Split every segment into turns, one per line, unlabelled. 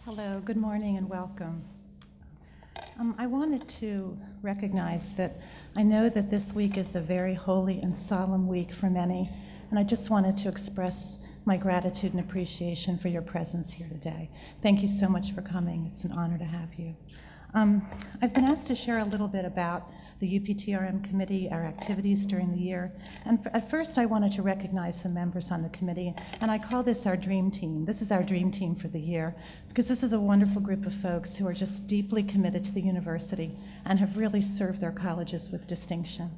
Hello, good morning and welcome. I wanted to recognize that I know that this week is a very holy and solemn week for many, and I just wanted to express my gratitude and appreciation for your presence here today. Thank you so much for coming. It's an honor to have you. I've been asked to share a little bit about the UPTRM committee, our activities during the year. And at first, I wanted to recognize the members on the committee, and I call this our dream team. This is our dream team for the year, because this is a wonderful group of folks who are just deeply committed to the university and have really served their colleges with distinction.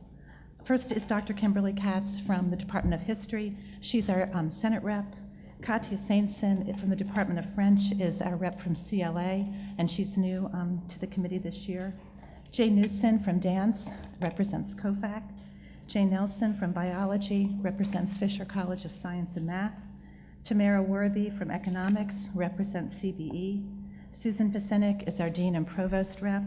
First is Dr. Kimberly Katz from the Department of History. She's our Senate rep. Katya Saintson from the Department of French is our rep from CLA, and she's new to the committee this year. Jay Newson from Dance represents COFAC. Jay Nelson from Biology represents Fisher College of Science and Math. Tamara Werby from Economics represents CBE. Susan Pasenik is our Dean and Provost rep.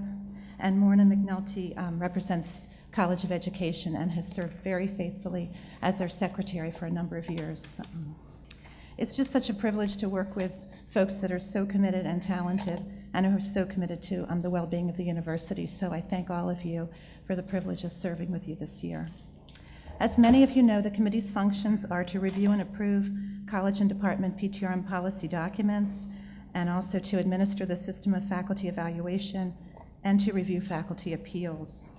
And Morna McNulty represents College of Education and has served very faithfully as our secretary for a number of years. It's just such a privilege to work with folks that are so committed and talented and who are so committed to the well-being of the university. So I thank all of you for the privilege of serving with you this year. As many of you know, the committee's functions are to review and approve college and department PTRM policy documents, and also to administer the system of faculty evaluation and to review faculty appeals.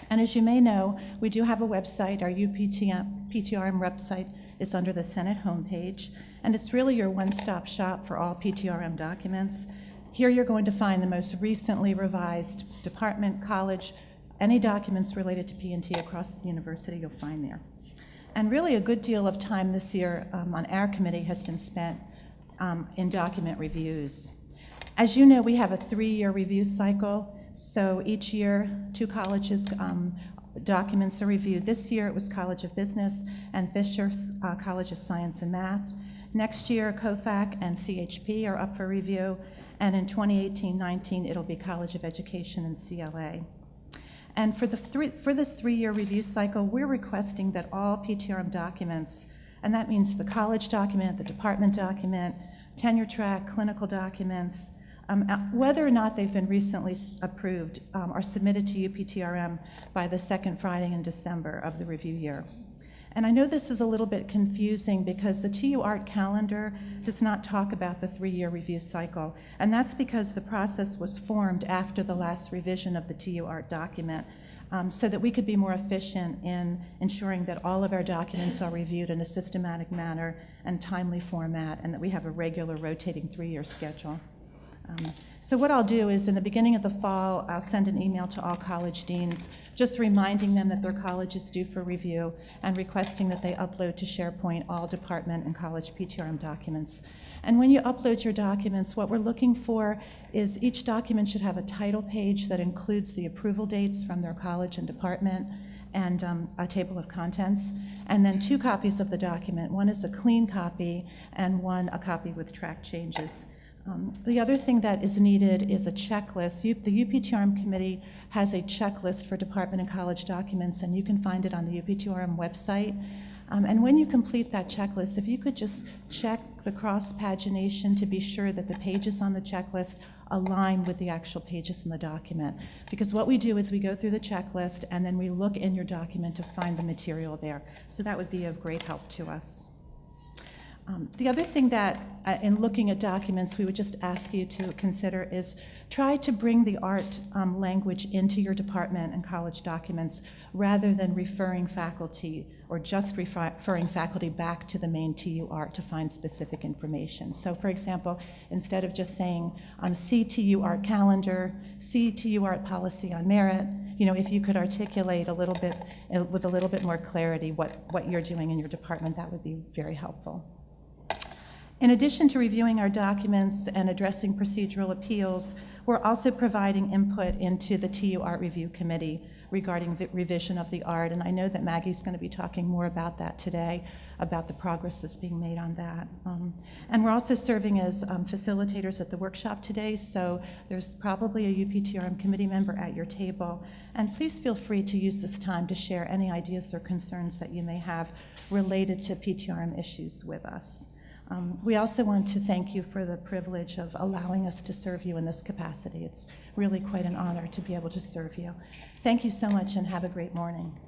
And as you may know, we do have a website. Our PTRM website is under the Senate homepage, and it's really your one-stop shop for all PTRM documents. Here you're going to find the most recently revised department, college, any documents related to P&T across the university you'll find there. And really a good deal of time this year on our committee has been spent in document reviews. As you know, we have a 3-year review cycle, so each year 2 colleges documents are reviewed. This year it was College of Business and Fisher College of Science and Math. Next year, COFAC and CHP are up for review, and in 2018-19 it'll be College of Education and CLA. And for this 3-year review cycle, we're requesting that all PTRM documents, and that means the college document, the department document, tenure track, clinical documents, whether or not they've been recently approved, are submitted to UPTRM by the second Friday in December of the review year. And I know this is a little bit confusing because the TU Art calendar does not talk about the 3-year review cycle, and that's because the process was formed after the last revision of the TU Art document, so that we could be more efficient in ensuring that all of our documents are reviewed in a systematic manner and timely format, and that we have a regular rotating 3-year schedule. So what I'll do is in the beginning of the fall, I'll send an email to all college deans just reminding them that their college is due for review and requesting that they upload to SharePoint all department and college PTRM documents. And when you upload your documents, what we're looking for is each document should have a title page that includes the approval dates from their college and department and a table of contents, and then 2 copies of the document. One is a clean copy and one a copy with track changes. The other thing that is needed is a checklist. The UPTRM committee has a checklist for department and college documents, and you can find it on the UPTRM website. And when you complete that checklist, if you could just check the cross-pagination to be sure that the pages on the checklist align with the actual pages in the document. Because what we do is we go through the checklist and then we look in your document to find the material there. So that would be of great help to us. The other thing that, in looking at documents, we would just ask you to consider is try to bring the art language into your department and college documents rather than referring faculty or just referring faculty back to the main TU Art to find specific information. So for example, instead of just saying see TU Art calendar, see TU Art policy on merit, if you could articulate a little bit, with a little bit more clarity what you're doing in your department, that would be very helpful. In addition to reviewing our documents and addressing procedural appeals, we're also providing input into the TU Art Review Committee regarding the revision of the art, and I know that Maggie's going to be talking more about that today, about the progress that's being made on that. And we're also serving as facilitators at the workshop today, so there's probably a UPTRM committee member at your table, and please feel free to use this time to share any ideas or concerns that you may have related to PTRM issues with us. We also want to thank you for the privilege of allowing us to serve you in this capacity. It's really quite an honor to be able to serve you. Thank you so much and have a great morning.